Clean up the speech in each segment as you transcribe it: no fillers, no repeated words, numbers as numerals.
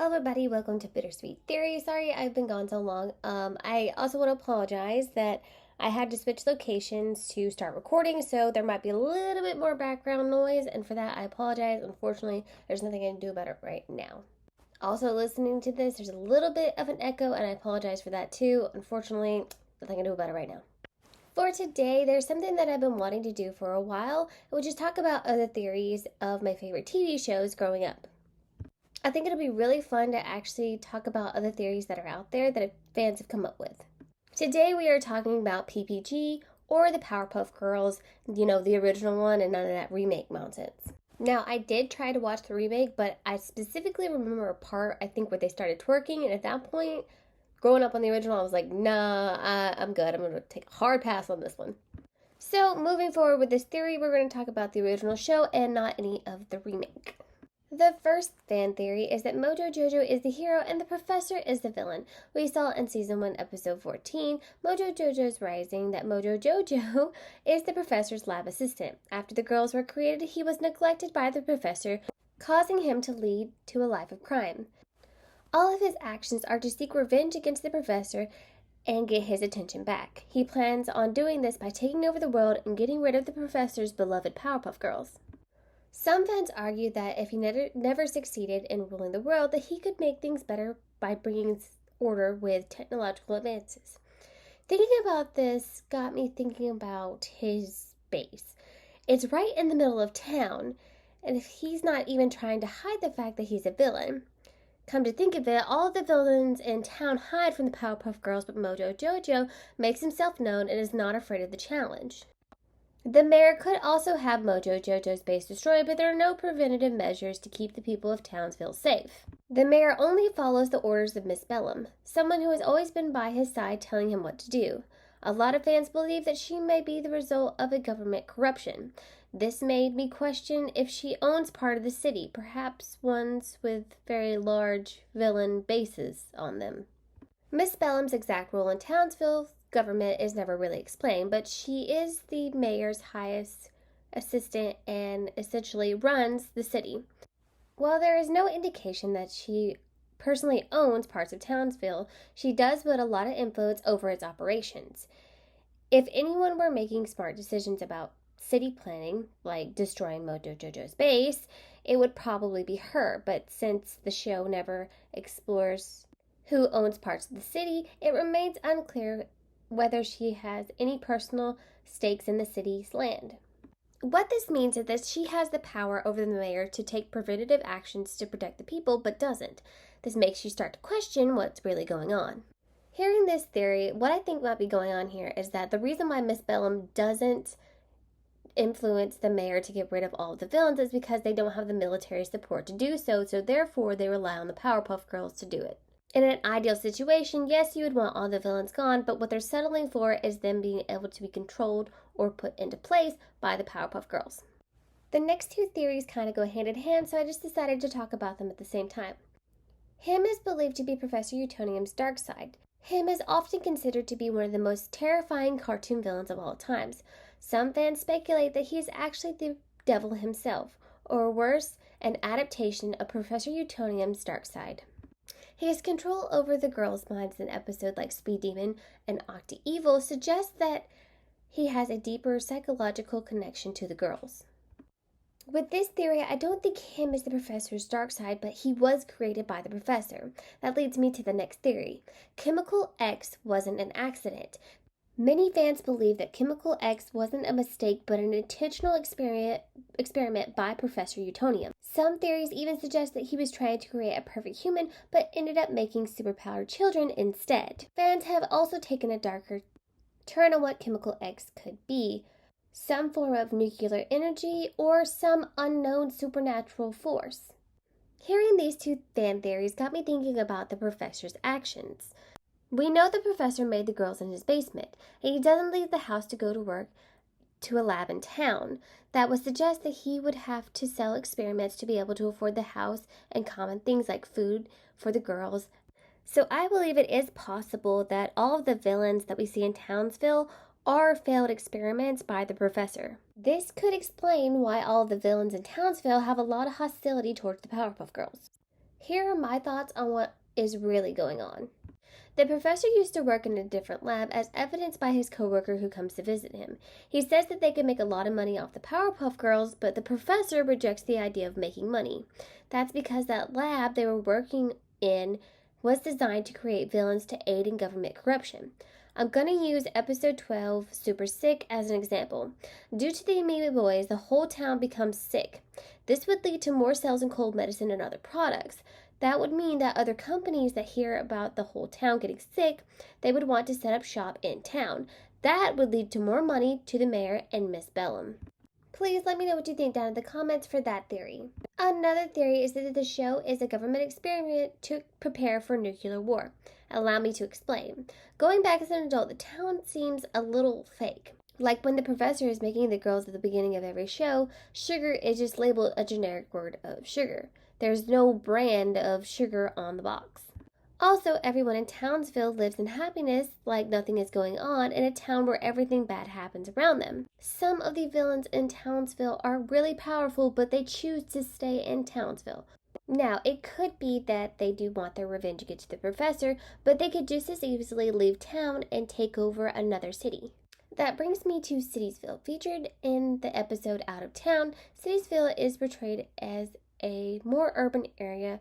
Hello everybody, welcome to Bittersweet Theory. Sorry I've been gone so long. I also want to apologize that I had to switch locations to start recording, so there might be a little bit more background noise, and for that I apologize. Unfortunately, there's nothing I can do about it right now. Also, listening to this, there's a little bit of an echo, and I apologize for that too. Unfortunately, nothing I can do about it right now. For today, there's something that I've been wanting to do for a while, which is talk about other theories of my favorite TV shows growing up. I think it'll be really fun to actually talk about other theories that are out there that fans have come up with. Today we are talking about PPG or the Powerpuff Girls, the original one and none of that remake nonsense. Now, I did try to watch the remake, but I specifically remember a part, I think, where they started twerking, and at that point, growing up on the original, I was like, nah, I'm good. I'm going to take a hard pass on this one. So, moving forward with this theory, we're going to talk about the original show and not any of the remake. The first fan theory is that Mojo Jojo is the hero and the professor is the villain. We saw in season 1, episode 14, Mojo Jojo's Rising, that Mojo Jojo is the professor's lab assistant. After the girls were created, he was neglected by the professor, causing him to lead to a life of crime. All of his actions are to seek revenge against the professor and get his attention back. He plans on doing this by taking over the world and getting rid of the professor's beloved Powerpuff Girls. Some fans argue that if he never succeeded in ruling the world, that he could make things better by bringing order with technological advances. Thinking about this got me thinking about his base. It's right in the middle of town, and if he's not even trying to hide the fact that he's a villain. Come to think of it, all of the villains in town hide from the Powerpuff Girls, but Mojo Jojo makes himself known and is not afraid of the challenge. The mayor could also have Mojo Jojo's base destroyed, but there are no preventative measures to keep the people of Townsville safe. The mayor only follows the orders of Miss Bellum, someone who has always been by his side telling him what to do. A lot of fans believe that she may be the result of a government corruption. This made me question if she owns part of the city, perhaps ones with very large villain bases on them. Miss Bellum's exact role in Townsville government is never really explained, but she is the mayor's highest assistant and essentially runs the city. While there is no indication that she personally owns parts of Townsville, she does wield a lot of influence over its operations. If anyone were making smart decisions about city planning, like destroying Mojo Jojo's base, it would probably be her, but since the show never explores who owns parts of the city, it remains unclear whether she has any personal stakes in the city's land. What this means is that she has the power over the mayor to take preventative actions to protect the people, but doesn't. This makes you start to question what's really going on. Hearing this theory, what I think might be going on here is that the reason why Miss Bellum doesn't influence the mayor to get rid of all of the villains is because they don't have the military support to do so, so therefore they rely on the Powerpuff Girls to do it. In an ideal situation, yes, you would want all the villains gone, but what they're settling for is them being able to be controlled or put into place by the Powerpuff Girls. The next two theories kind of go hand in hand, so I just decided to talk about them at the same time. Him is believed to be Professor Utonium's dark side. Him is often considered to be one of the most terrifying cartoon villains of all times. Some fans speculate that he is actually the devil himself, or worse, an adaptation of Professor Utonium's dark side. He has control over the girls' minds in episodes like Speed Demon and Octa Evil suggests that he has a deeper psychological connection to the girls. With this theory, I don't think him is the professor's dark side, but he was created by the professor. That leads me to the next theory. Chemical X wasn't an accident. Many fans believe that Chemical X wasn't a mistake but an intentional experiment by Professor Utonium. Some theories even suggest that he was trying to create a perfect human but ended up making superpowered children instead. Fans have also taken a darker turn on what Chemical X could be. Some form of nuclear energy or some unknown supernatural force. Hearing these two fan theories got me thinking about the professor's actions. We know the professor made the girls in his basement, and he doesn't leave the house to go to work to a lab in town. That would suggest that he would have to sell experiments to be able to afford the house and common things like food for the girls. So I believe it is possible that all of the villains that we see in Townsville are failed experiments by the professor. This could explain why all of the villains in Townsville have a lot of hostility towards the Powerpuff Girls. Here are my thoughts on what is really going on. The professor used to work in a different lab, as evidenced by his coworker who comes to visit him. He says that they could make a lot of money off the Powerpuff Girls, but the professor rejects the idea of making money. That's because that lab they were working in was designed to create villains to aid in government corruption. I'm going to use episode 12, Super Sick, as an example. Due to the Amoeba Boys, the whole town becomes sick. This would lead to more sales in cold medicine and other products. That would mean that other companies that hear about the whole town getting sick, they would want to set up shop in town. That would lead to more money to the mayor and Miss Bellum. Please let me know what you think down in the comments for that theory. Another theory is that the show is a government experiment to prepare for nuclear war. Allow me to explain. Going back as an adult, the town seems a little fake. Like when the professor is making the girls at the beginning of every show, sugar is just labeled a generic word of sugar. There's no brand of sugar on the box. Also, everyone in Townsville lives in happiness like nothing is going on in a town where everything bad happens around them. Some of the villains in Townsville are really powerful, but they choose to stay in Townsville. Now, it could be that they do want their revenge against the professor, but they could just as easily leave town and take over another city. That brings me to Citiesville. Featured in the episode Out of Town, Citiesville is portrayed as a more urban area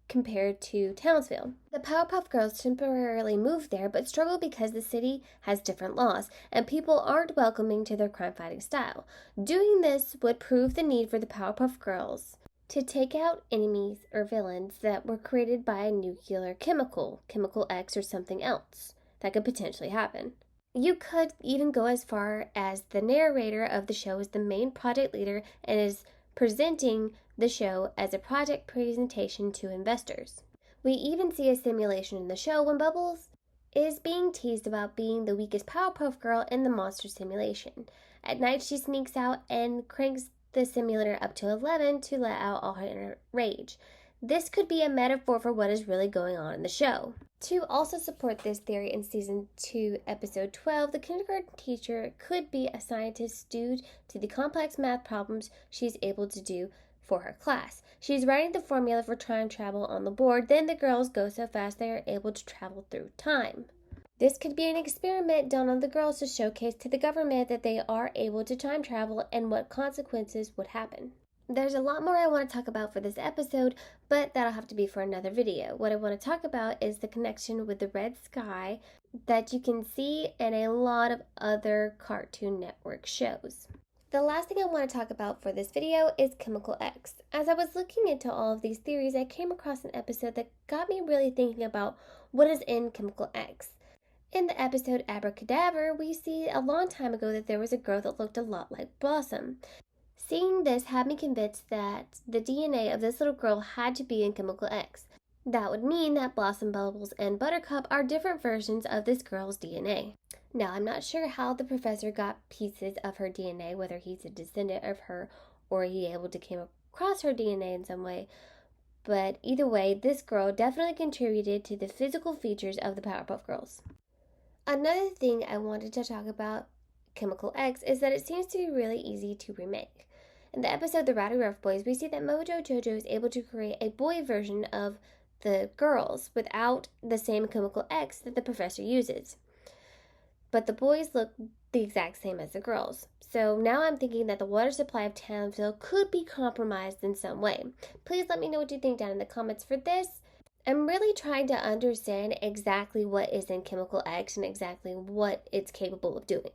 compared to Townsville. The Powerpuff Girls temporarily moved there, but struggle because the city has different laws and people aren't welcoming to their crime-fighting style. Doing this would prove the need for the Powerpuff Girls to take out enemies or villains that were created by a nuclear chemical X or something else that could potentially happen. You could even go as far as the narrator of the show is the main project leader and is presenting the show as a project presentation to investors. We even see a simulation in the show when Bubbles is being teased about being the weakest Powerpuff Girl in the monster simulation. At night, she sneaks out and cranks the simulator up to 11 to let out all her inner rage. This could be a metaphor for what is really going on in the show. To also support this theory, in Season 2, Episode 12, the kindergarten teacher could be a scientist due to the complex math problems she's able to do for her class. She's writing the formula for time travel on the board, then the girls go so fast they are able to travel through time. This could be an experiment done on the girls to showcase to the government that they are able to time travel and what consequences would happen. There's a lot more I want to talk about for this episode, but that'll have to be for another video. What I want to talk about is the connection with the red sky that you can see in a lot of other Cartoon Network shows. The last thing I want to talk about for this video is Chemical X. As I was looking into all of these theories, I came across an episode that got me really thinking about what is in Chemical X. In the episode Abracadabra, we see a long time ago that there was a girl that looked a lot like Blossom. Seeing this had me convinced that the DNA of this little girl had to be in Chemical X. That would mean that Blossom, Bubbles, and Buttercup are different versions of this girl's DNA. Now, I'm not sure how the professor got pieces of her DNA, whether he's a descendant of her or he able to came across her DNA in some way, but either way, this girl definitely contributed to the physical features of the Powerpuff Girls. Another thing I wanted to talk about Chemical X is that it seems to be really easy to remake. In the episode The Rowdy Rough Boys, we see that Mojo Jojo is able to create a boy version of the girls without the same Chemical X that the professor uses. But the boys look the exact same as the girls. So now I'm thinking that the water supply of Townsville could be compromised in some way. Please let me know what you think down in the comments for this. I'm really trying to understand exactly what is in Chemical X and exactly what it's capable of doing.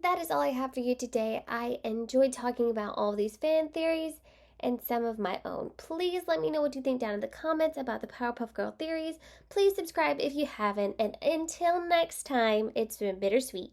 That is all I have for you today. I enjoyed talking about all of these fan theories and some of my own. Please let me know what you think down in the comments about the Powerpuff Girl theories. Please subscribe if you haven't, and until next time, it's been bittersweet.